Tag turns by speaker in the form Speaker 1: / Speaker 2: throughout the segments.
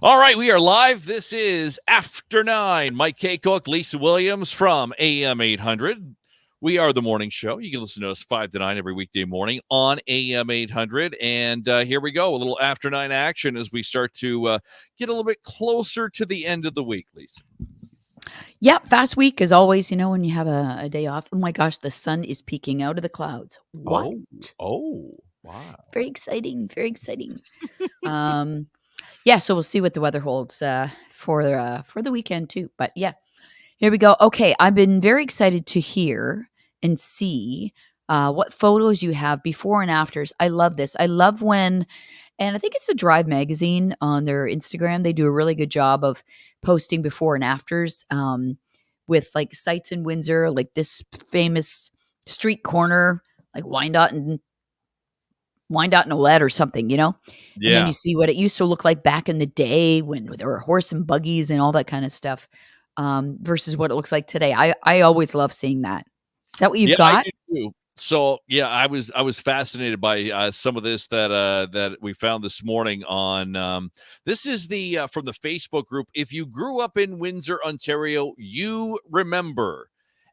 Speaker 1: All right, we are live. This is After 9. Mike K. Cook, Lisa Williams from AM800. We are the morning show. You can listen to us 5 to 9 every weekday morning on AM800. And here we go, a little After 9 action as we start to get a little bit closer to the end of the week, Lisa.
Speaker 2: Yeah, fast week as always, when you have a day off. Oh my gosh, the sun is peeking out of the clouds. What?
Speaker 1: Oh, wow.
Speaker 2: Very exciting, very exciting. Yeah, so we'll see what the weather holds for the weekend too. But yeah, here we go. Okay, I've been very excited to hear and see what photos you have before and afters. I love this. I love when, and I think it's the Drive magazine on their Instagram. They do a really good job of posting before and afters with like sites in Windsor, like this famous street corner, like Winedot and Olette or something, And then you see what it used to look like back in the day when there were horse and buggies and all that kind of stuff versus what it looks like today. I always love seeing that. Is that what you've got?
Speaker 1: I do too. So yeah, I was fascinated by some of this that we found this morning on. This is the from the Facebook group. If you grew up in Windsor, Ontario, you remember.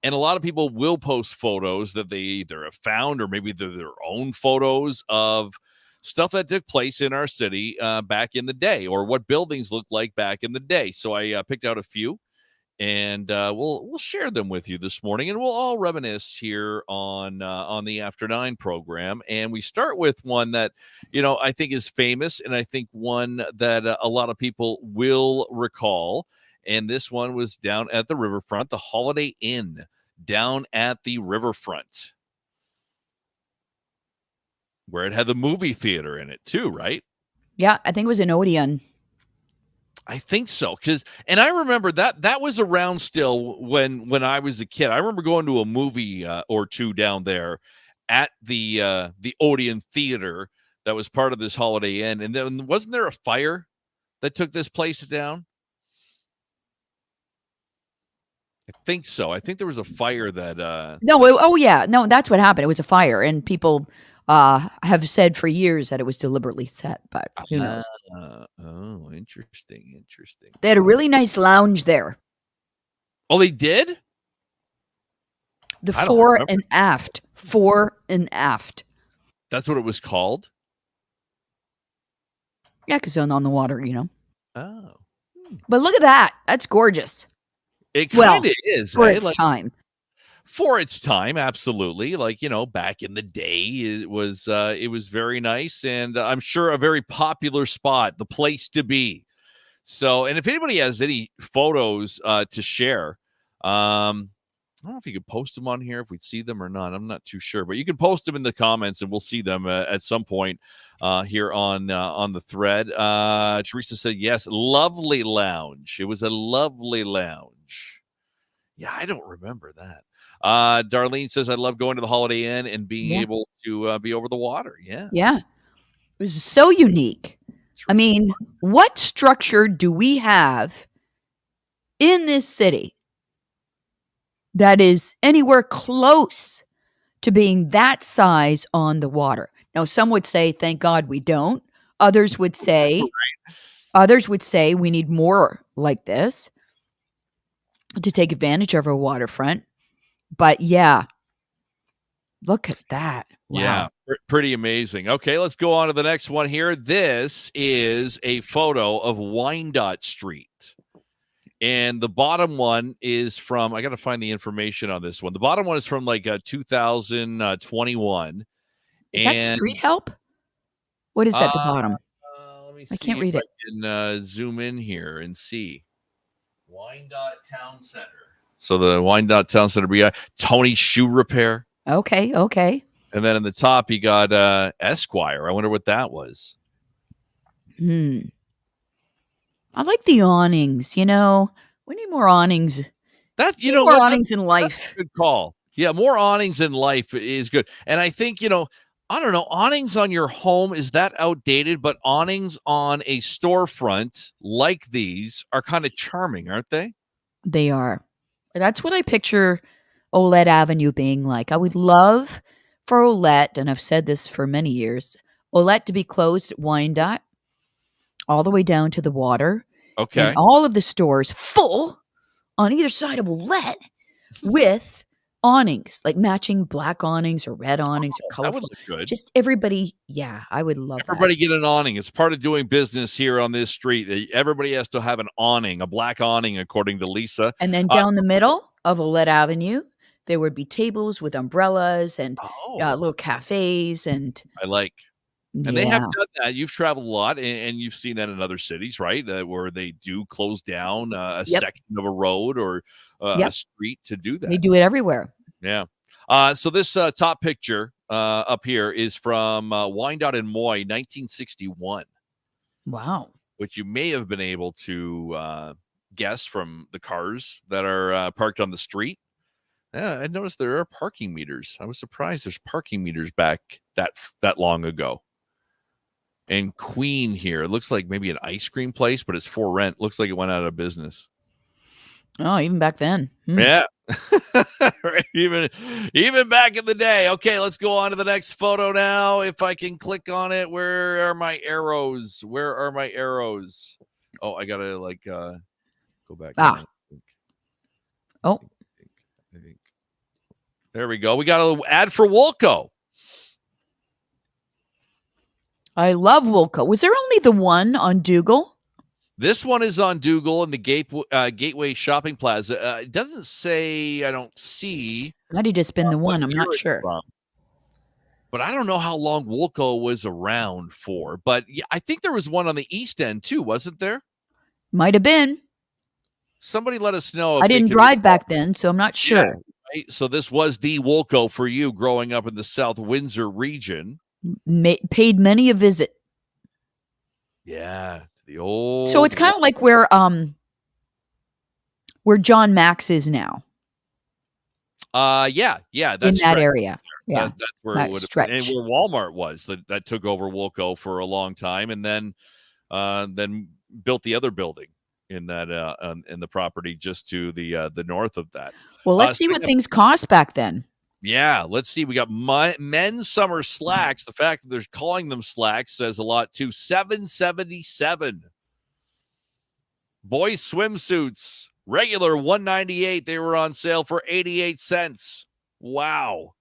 Speaker 1: And a lot of people will post photos that they either have found or maybe they're their own photos of stuff that took place in our city back in the day, or what buildings looked like back in the day. So I picked out a few, and we'll share them with you this morning, and we'll all reminisce here on the After 9 program. And we start with one that I think is famous, and I think one that a lot of people will recall. And this one was down at the riverfront, the Holiday Inn down at the riverfront, where it had the movie theater in it too, right?
Speaker 2: Yeah, I think it was an Odeon.
Speaker 1: I think so, and I remember that was around still when I was a kid. I remember going to a movie or two down there at the Odeon Theater that was part of this Holiday Inn. And then wasn't there a fire that took this place down? I think so. I think there was a fire that
Speaker 2: No, that's what happened. It was a fire, and people have said for years that it was deliberately set, but who knows?
Speaker 1: Oh, interesting.
Speaker 2: They had a really nice lounge there.
Speaker 1: Oh, they did?
Speaker 2: The fore and aft.
Speaker 1: That's what it was called?
Speaker 2: Yeah, because on the water,
Speaker 1: Oh.
Speaker 2: But look at that. That's gorgeous.
Speaker 1: It kind of is.
Speaker 2: For its time.
Speaker 1: For its time, absolutely. Like, back in the day, it was very nice, and I'm sure a very popular spot, the place to be. So, and if anybody has any photos to share, I don't know if you could post them on here, if we'd see them or not. I'm not too sure, but you can post them in the comments, and we'll see them at some point here on the thread. Teresa said, yes, lovely lounge. It was a lovely lounge. Yeah, I don't remember that. Darlene says, I love going to the Holiday Inn and being able to be over the water. Yeah.
Speaker 2: Yeah. It was so unique. I mean, what structure do we have in this city that is anywhere close to being that size on the water? Now, some would say, thank God we don't. Others would say we need more like this to take advantage of our waterfront. But yeah, look at that. Wow.
Speaker 1: Yeah, pretty amazing. Okay, let's go on to the next one here. This is a photo of Winedot Street. And the bottom one is from, I got to find the information on this one. The bottom one is from like 2021.
Speaker 2: Is that street help? What is at the bottom?
Speaker 1: Let me see.
Speaker 2: I can't read it.
Speaker 1: I can zoom in here and see. Winedot Town Center. So the Winedot Town Center, we got Tony Shoe Repair.
Speaker 2: Okay.
Speaker 1: And then in the top, you got Esquire. I wonder what that was.
Speaker 2: I like the awnings. We need more awnings. More awnings in life.
Speaker 1: Good call. Yeah, more awnings in life is good. And I think, I don't know, awnings on your home, is that outdated? But awnings on a storefront like these are kind of charming, aren't they?
Speaker 2: They are. That's what I picture Olette Avenue being like. I would love for Olette, and I've said this for many years, Olette to be closed at Winedot. all the way down to the water, and
Speaker 1: Okay.
Speaker 2: all of the stores full on either side of Willette with awnings, like matching black awnings or red awnings or
Speaker 1: That would
Speaker 2: colorful.
Speaker 1: look good.
Speaker 2: Just everybody, yeah, I would love that.
Speaker 1: Everybody get an awning. It's part of doing business here on this street. Everybody has to have an awning, a black awning, according to Lisa.
Speaker 2: And then down the middle of Willette Avenue, there would be tables with umbrellas and little cafes and
Speaker 1: I like. And they have done that. You've traveled a lot, and you've seen that in other cities, right? Where they do close down a section of a road or a street to do that.
Speaker 2: They do it everywhere.
Speaker 1: Yeah. So this top picture up here is from Winedot in Moy, 1961.
Speaker 2: Wow.
Speaker 1: Which you may have been able to guess from the cars that are parked on the street. Yeah, I noticed there are parking meters. I was surprised there's parking meters back that long ago. And Queen here, it looks like maybe an ice cream place, but it's for rent. Looks like it went out of business.
Speaker 2: Oh, even back then.
Speaker 1: Yeah. even back in the day. Okay, let's go on to the next photo now. If I can click on it, where are my arrows? Oh, I gotta go back.
Speaker 2: I
Speaker 1: think. There we go. We got an ad for Walco.
Speaker 2: I love Walco. Was there only the one on Dougal?
Speaker 1: This one is on Dougal in the Gateway Shopping Plaza. It doesn't say, I don't see.
Speaker 2: Might have just been the one. I'm not sure.
Speaker 1: But I don't know how long Walco was around for. But yeah, I think there was one on the East End too, wasn't there?
Speaker 2: Might have been.
Speaker 1: Somebody let us know.
Speaker 2: I didn't drive back then, so I'm not sure.
Speaker 1: Yeah, right? So this was the Walco for you growing up in the South Windsor region.
Speaker 2: Paid many a visit.
Speaker 1: Yeah, the old.
Speaker 2: So it's kind of like where John Max is now.
Speaker 1: Yeah, that's
Speaker 2: in that area. Yeah,
Speaker 1: that's where it would have been, and where Walmart was that took over Walco for a long time, and then built the other building in that in the property just to the north of that.
Speaker 2: Well, let's see what things cost back then.
Speaker 1: Yeah, let's see. We got men's summer slacks. The fact that they're calling them slacks says a lot too. $7.77. Boys swimsuits, regular $198. They were on sale for 88 cents. Wow.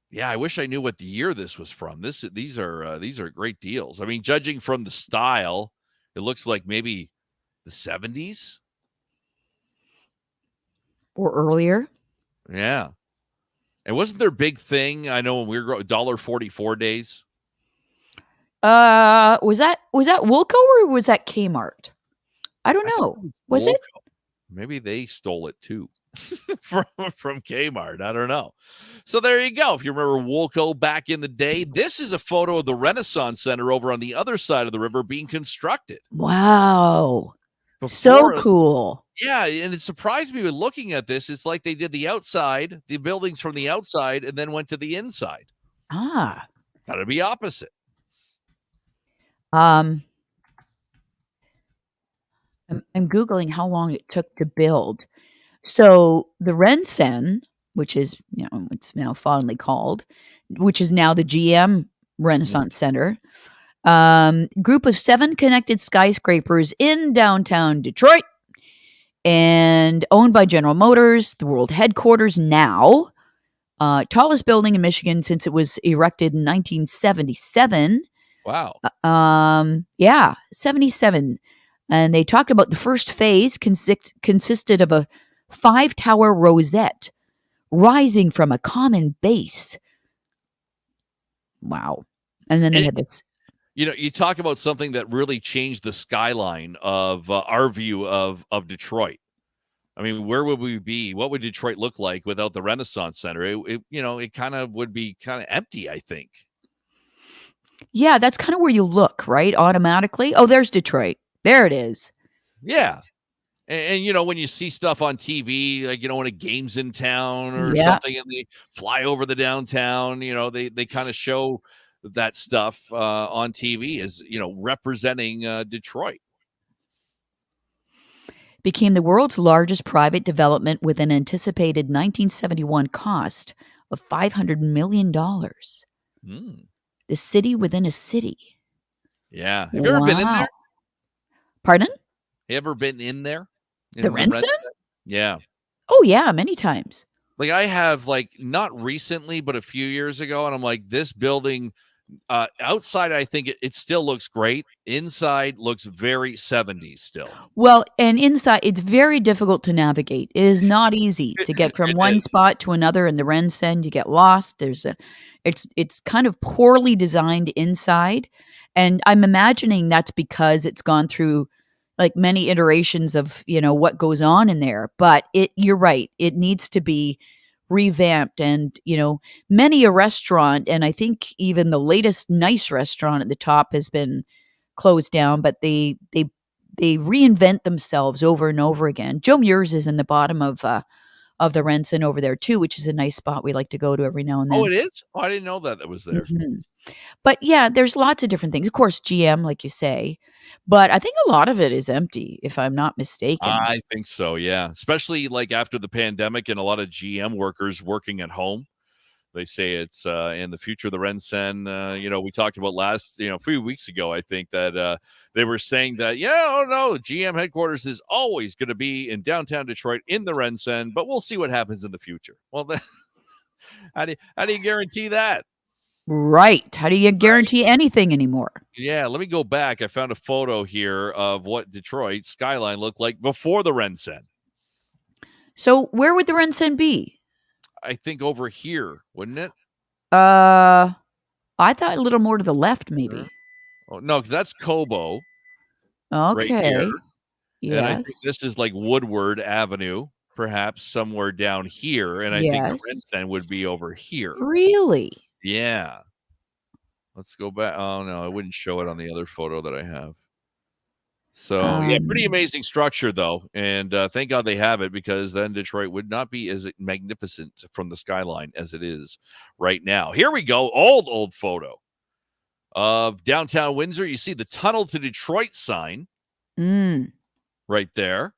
Speaker 1: Yeah, I wish I knew what the year this was from. These are great deals. I mean, judging from the style, it looks like maybe the 70s
Speaker 2: or earlier.
Speaker 1: Yeah. And wasn't there a big thing? I know when we were $1.44 days.
Speaker 2: Was that Walco or was that Kmart? I don't know. Was it?
Speaker 1: Maybe they stole it too from Kmart. I don't know. So there you go. If you remember Walco back in the day, this is a photo of the Renaissance Center over on the other side of the river being constructed.
Speaker 2: Wow. So cool.
Speaker 1: Yeah, and it surprised me with looking at this. It's like they did the buildings from the outside, and then went to the inside.
Speaker 2: Thought
Speaker 1: it'd be opposite.
Speaker 2: I'm Googling how long it took to build. So the Rensen, which is, it's now fondly called, which is now the GM Renaissance Center, group of 7 connected skyscrapers in downtown Detroit and owned by General Motors, the world headquarters now, tallest building in Michigan since it was erected in 1977.
Speaker 1: Wow.
Speaker 2: 77. And they talked about the first phase consisted of a 5-tower rosette rising from a common base. Wow. And then they had this.
Speaker 1: You talk about something that really changed the skyline of our view of Detroit. I mean, where would we be? What would Detroit look like without the Renaissance Center? It kind of would be kind of empty, I think.
Speaker 2: Yeah, that's kind of where you look, right? Automatically. Oh, there's Detroit. There it is.
Speaker 1: Yeah. And when you see stuff on TV, like, when a game's in town or something and they fly over the downtown, they kind of show that stuff on TV as, representing Detroit.
Speaker 2: Became the world's largest private development with an anticipated 1971 cost of $500 million. The city within a city.
Speaker 1: Yeah. Have you ever been in
Speaker 2: Wow.
Speaker 1: there?
Speaker 2: Pardon?
Speaker 1: You ever been in there?
Speaker 2: The
Speaker 1: In the
Speaker 2: Renson?
Speaker 1: Redstone? Yeah.
Speaker 2: Oh, yeah, many times.
Speaker 1: Like I have not recently, but a few years ago, and I'm like, this building outside, I think it still looks great. Inside looks very 70s still.
Speaker 2: Well, and inside, it's very difficult to navigate. It is not easy to get from
Speaker 1: It
Speaker 2: one
Speaker 1: is.
Speaker 2: spot to another in the Rensen. You get lost. It's kind of poorly designed inside, and I'm imagining that's because it's gone through like many iterations of what goes on in there. But you're right. It needs to be revamped, and many a restaurant, and I think even the latest nice restaurant at the top has been closed down, but they reinvent themselves over and over again. Joe Muir's is in the bottom of the Renson over there too, which is a nice spot we like to go to every now and
Speaker 1: Oh,
Speaker 2: then.
Speaker 1: it is? Oh, I didn't know that was there.
Speaker 2: Mhm. But yeah, there's lots of different things. Of course, GM, like you say, but I think a lot of it is empty, if I'm not mistaken.
Speaker 1: I think so, yeah. Especially like after the pandemic and a lot of GM workers working at home. They say it's in the future of the Rensen. We talked about a few weeks ago, I think that they were saying that, oh no, GM headquarters is always going to be in downtown Detroit in the Rensen, but we'll see what happens in the future. Well, then, how do you guarantee that?
Speaker 2: Right. How do you guarantee anything anymore?
Speaker 1: Yeah, let me go back. I found a photo here of what Detroit skyline looked like before the Rensen.
Speaker 2: So where would the Rensen be?
Speaker 1: I think over here, wouldn't it?
Speaker 2: I thought a little more to the left, maybe.
Speaker 1: Oh no, because that's Cobo right here.
Speaker 2: Okay.
Speaker 1: And I think
Speaker 2: Yes.
Speaker 1: this is like Woodward Avenue, perhaps somewhere down here. And I think the
Speaker 2: Yes.
Speaker 1: Rensen would be over here.
Speaker 2: Really?
Speaker 1: Yeah. Let's go back. Oh, no, I wouldn't show it on the other photo that I have. So, yeah, pretty
Speaker 2: Um,
Speaker 1: amazing structure, though. And thank God they have it, because then Detroit would not be as magnificent from the skyline as it is right now. Here we go. Old photo of downtown Windsor. You see the Tunnel to Detroit sign right there.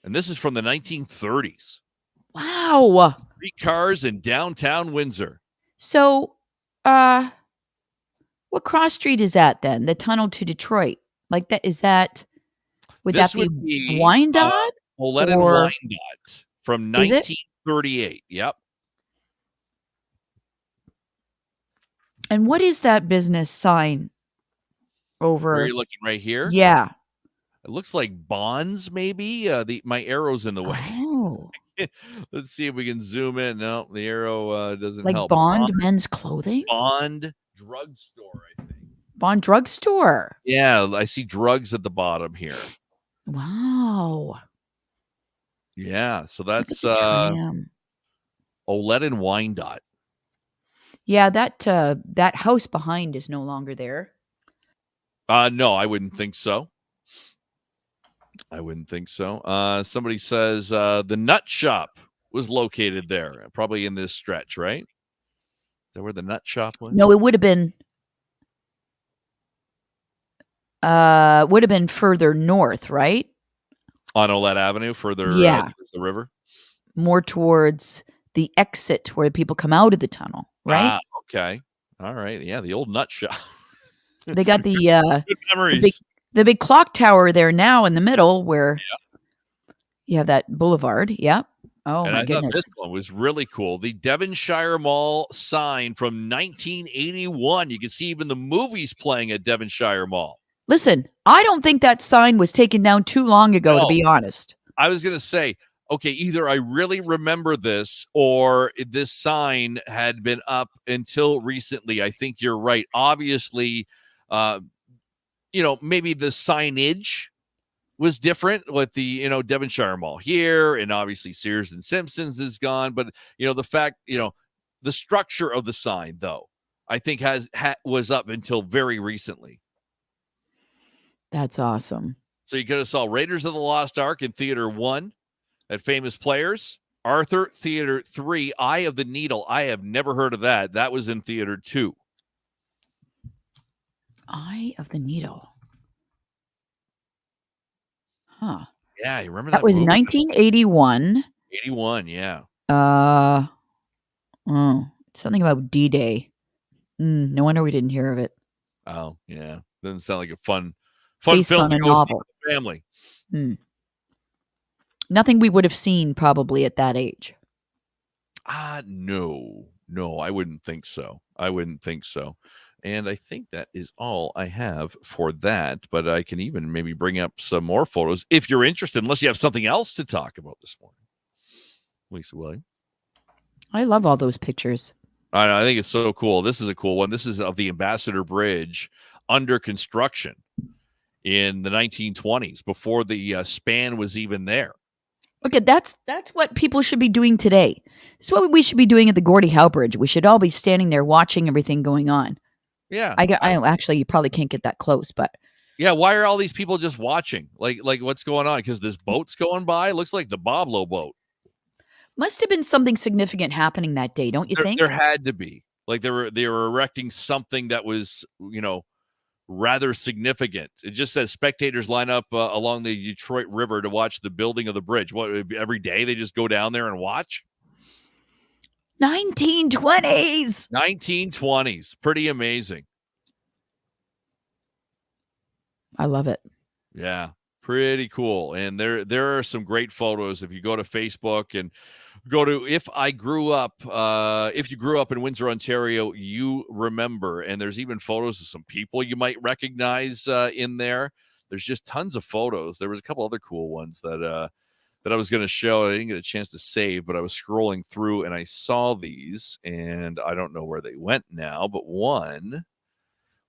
Speaker 1: And this is from the 1930s.
Speaker 2: wow.
Speaker 1: Streetcars in downtown Windsor.
Speaker 2: So, what cross street is that then? The tunnel to Detroit? Like that? Would
Speaker 1: This
Speaker 2: that
Speaker 1: would
Speaker 2: be
Speaker 1: be
Speaker 2: Winedot
Speaker 1: Olette and
Speaker 2: or
Speaker 1: Winedot from
Speaker 2: is it?
Speaker 1: 1938. Yep.
Speaker 2: And what is that business sign
Speaker 1: Where are
Speaker 2: over?
Speaker 1: you looking right here?
Speaker 2: Yeah.
Speaker 1: It looks like Bonds, maybe. My arrow's in the way.
Speaker 2: Oh,
Speaker 1: Let's see if we can zoom in. No, the arrow doesn't
Speaker 2: like
Speaker 1: help.
Speaker 2: Bond men's clothing?
Speaker 1: Bond drugstore, I think.
Speaker 2: Bond drugstore.
Speaker 1: Yeah, I see drugs at the bottom here.
Speaker 2: Wow.
Speaker 1: Yeah, so
Speaker 2: Look at
Speaker 1: that's
Speaker 2: the tram.
Speaker 1: Olette and Winedot.
Speaker 2: Yeah, that house behind is no longer there.
Speaker 1: No, I wouldn't think so. I wouldn't think so. Somebody says the nut shop was located there, probably in this stretch, right? Is that where the nut shop was?
Speaker 2: No, it would have been further north, right?
Speaker 1: On Olette Avenue, further
Speaker 2: Yeah.
Speaker 1: towards the river.
Speaker 2: More towards the exit where people come out of the tunnel, right?
Speaker 1: Ah, okay. All right. Yeah, the old nut shop.
Speaker 2: They got
Speaker 1: Good memories.
Speaker 2: the big clock tower there now in the middle where you have that boulevard. Yep. Oh
Speaker 1: And
Speaker 2: my
Speaker 1: I thought
Speaker 2: goodness.
Speaker 1: this one was really cool. The Devonshire Mall sign from 1981. You can see even the movies playing at Devonshire Mall.
Speaker 2: Listen, I don't think that sign was taken down too long ago, to be honest.
Speaker 1: I was going to say, okay, either I really remember this or this sign had been up until recently. I think you're right. Obviously, maybe the signage was different with the, Devonshire Mall here, and obviously Sears and Simpsons is gone. But, the fact, the structure of the sign, though, I think was up until very recently.
Speaker 2: That's awesome.
Speaker 1: So you could have saw Raiders of the Lost Ark in Theater 1 at Famous Players. Arthur, Theater 3, Eye of the Needle. I have never heard of that. That was in Theater 2.
Speaker 2: Eye of the Needle. Huh.
Speaker 1: Yeah, you remember that
Speaker 2: was
Speaker 1: movie?
Speaker 2: 1981.
Speaker 1: 81, yeah.
Speaker 2: Something about D-Day. No wonder we didn't hear of it.
Speaker 1: Oh, yeah. Doesn't sound like a fun
Speaker 2: Based
Speaker 1: film
Speaker 2: on
Speaker 1: to
Speaker 2: a
Speaker 1: go see
Speaker 2: novel.
Speaker 1: with the family.
Speaker 2: Nothing we would have seen probably at that age.
Speaker 1: No, I wouldn't think so. And I think that is all I have for that. But I can even maybe bring up some more photos if you're interested, unless you have something else to talk about this morning. Lisa William.
Speaker 2: I love all those pictures.
Speaker 1: I think it's so cool. This is a cool one. This is of the Ambassador Bridge under construction in the 1920s, before the span was even there.
Speaker 2: Okay, that's what people should be doing today. This is what we should be doing at the Gordie Howe Bridge. We should all be standing there watching everything going on.
Speaker 1: Yeah.
Speaker 2: I actually, you probably can't get that close, but
Speaker 1: yeah, why are all these people just watching? Like what's going on? Because this boat's going by. It looks like the Boblo boat.
Speaker 2: Must have been something significant happening that day, don't you think?
Speaker 1: There had to be. Like they were erecting something that was, rather significant. It just says spectators line up along the Detroit River to watch the building of the bridge. What, every day they just go down there and watch?
Speaker 2: 1920s.
Speaker 1: 1920s. Pretty amazing.
Speaker 2: I love it.
Speaker 1: Yeah, pretty cool. And there are some great photos. If you go to Facebook and go to if you grew up in Windsor, Ontario, you remember. And there's even photos of some people you might recognize in there. There's just tons of photos. There was a couple other cool ones that I was going to show. I didn't get a chance to save, but I was scrolling through and I saw these, and I don't know where they went now, but one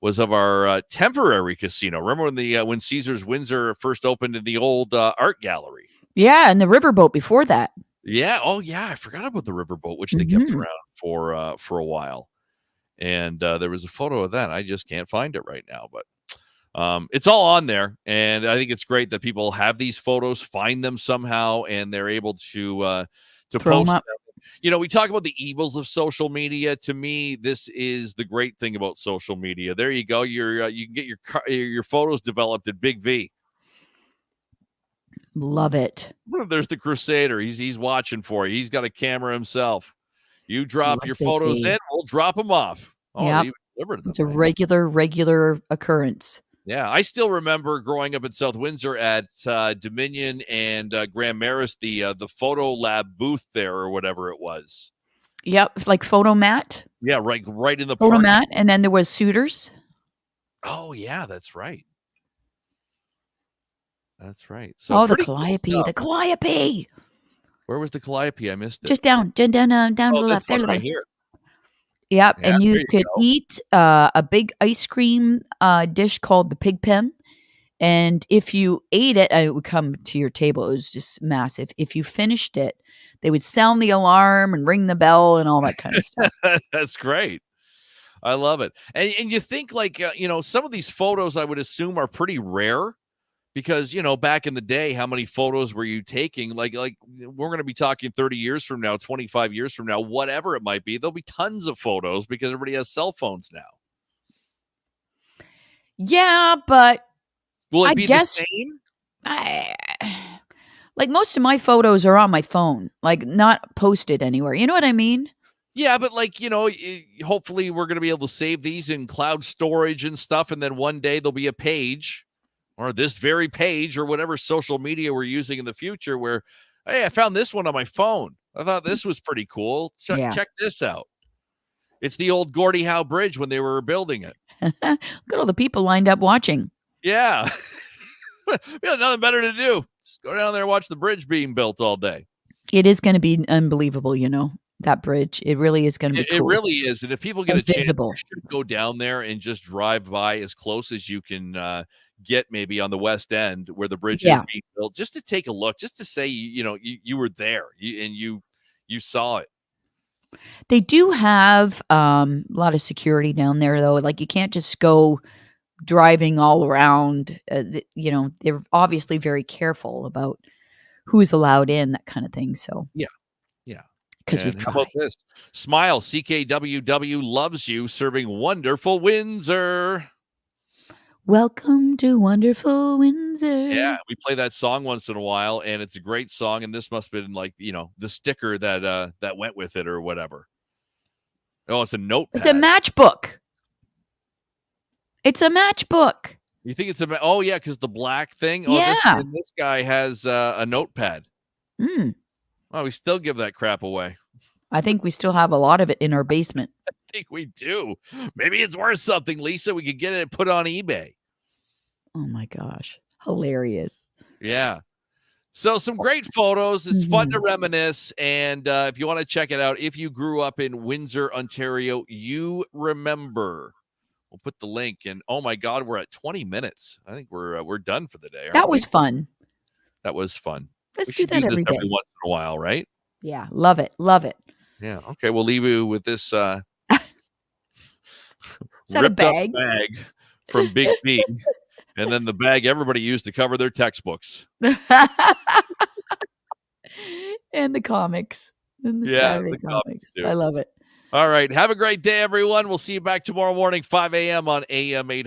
Speaker 1: was of our temporary casino. Remember when Caesars Windsor first opened in the old art gallery?
Speaker 2: Yeah, and the riverboat before that.
Speaker 1: Yeah. Oh, yeah. I forgot about the riverboat, which they kept around for a while. And there was a photo of that. I just can't find it right now, but it's all on there. And I think it's great that people have these photos, find them somehow, and they're able to
Speaker 2: throw
Speaker 1: post
Speaker 2: them up.
Speaker 1: We talk about the evils of social media. To me, this is the great thing about social media. There you go. You can get your photos developed at Big V.
Speaker 2: Love it.
Speaker 1: There's the Crusader. He's watching for you. He's got a camera himself. You drop your photos in, we'll drop them off. Oh,
Speaker 2: yeah,
Speaker 1: it's
Speaker 2: a regular occurrence.
Speaker 1: Yeah, I still remember growing up in South Windsor at Dominion and Grand Maris, the photo lab booth there or whatever it was.
Speaker 2: Yep, like Photomat.
Speaker 1: Yeah, right in the
Speaker 2: Photomat, and then there was Suitors.
Speaker 1: Oh yeah, that's right. That's right. So
Speaker 2: the Calliope, the Calliope.
Speaker 1: Where was the Calliope? I missed it.
Speaker 2: Just down to the left. There,
Speaker 1: right here.
Speaker 2: Yep, yeah, and you could eat a big ice cream dish called the Pig Pen. And if you ate it, it would come to your table. It was just massive. If you finished it, they would sound the alarm and ring the bell and all that kind of stuff.
Speaker 1: That's great. I love it. And you think some of these photos I would assume are pretty rare. Because, back in the day, how many photos were you taking? Like we're going to be talking 30 years from now, 25 years from now, whatever it might be. There'll be tons of photos because everybody has cell phones now.
Speaker 2: Yeah, but
Speaker 1: will it be the same?
Speaker 2: Like most of my photos are on my phone, like not posted anywhere. You know what I mean?
Speaker 1: Yeah, but hopefully we're going to be able to save these in cloud storage and stuff. And then one day there'll be a page. Or this very page or whatever social media we're using in the future where, hey, I found this one on my phone. I thought this was pretty cool. Check this out. It's the old Gordie Howe Bridge when they were building it.
Speaker 2: Look at all the people lined up watching.
Speaker 1: Yeah. We got nothing better to do. Just go down there and watch the bridge being built all day.
Speaker 2: It is going to be unbelievable, that bridge. It really is going to be cool.
Speaker 1: It really is. And if people get a chance, you should go down there and just drive by as close as you can get maybe on the West End where the bridge is being built, just to take a look, just to say, you were there and you saw it.
Speaker 2: They do have a lot of security down there, though. Like you can't just go driving all around. They're obviously very careful about who's allowed in, that kind of thing. So
Speaker 1: yeah.
Speaker 2: Because we've tried.
Speaker 1: How about this? Smile, CKWW loves you, serving wonderful Windsor.
Speaker 2: Welcome to wonderful Windsor.
Speaker 1: Yeah, we play that song once in a while, and it's a great song. And this must have been the sticker that went with it or whatever. Oh, it's a notepad.
Speaker 2: It's a matchbook. It's a matchbook.
Speaker 1: You think it's a? Oh yeah, because the black thing. Oh,
Speaker 2: Yeah.
Speaker 1: this guy has a notepad.
Speaker 2: Mm.
Speaker 1: Oh, we still give that crap away.
Speaker 2: I think we still have a lot of it in our basement.
Speaker 1: I think we do. Maybe it's worth something, Lisa. We could get it and put it on eBay.
Speaker 2: Oh my gosh. Hilarious.
Speaker 1: Yeah. So some great photos. It's fun to
Speaker 2: Mhm.
Speaker 1: reminisce. And if you want to check it out, if you grew up in Windsor, Ontario, you remember. We'll put the link. And oh my God, we're at 20 minutes. I think we're done for the day.
Speaker 2: That
Speaker 1: Aren't
Speaker 2: was
Speaker 1: we?
Speaker 2: fun.
Speaker 1: That was fun.
Speaker 2: Let's
Speaker 1: We
Speaker 2: do
Speaker 1: should do
Speaker 2: that
Speaker 1: this
Speaker 2: every
Speaker 1: every
Speaker 2: day.
Speaker 1: once in a while, right?
Speaker 2: Yeah. Love it. Love it.
Speaker 1: Yeah. Okay. We'll leave you with this
Speaker 2: Is that a
Speaker 1: ripped up
Speaker 2: bag?
Speaker 1: bag from Big B, and then the bag everybody used to cover their textbooks.
Speaker 2: And the comics. And the
Speaker 1: Yeah,
Speaker 2: Saturday
Speaker 1: the comics
Speaker 2: comics.
Speaker 1: too.
Speaker 2: I love it.
Speaker 1: All right. Have a great day, everyone. We'll see you back tomorrow morning, 5 a.m. on AM800.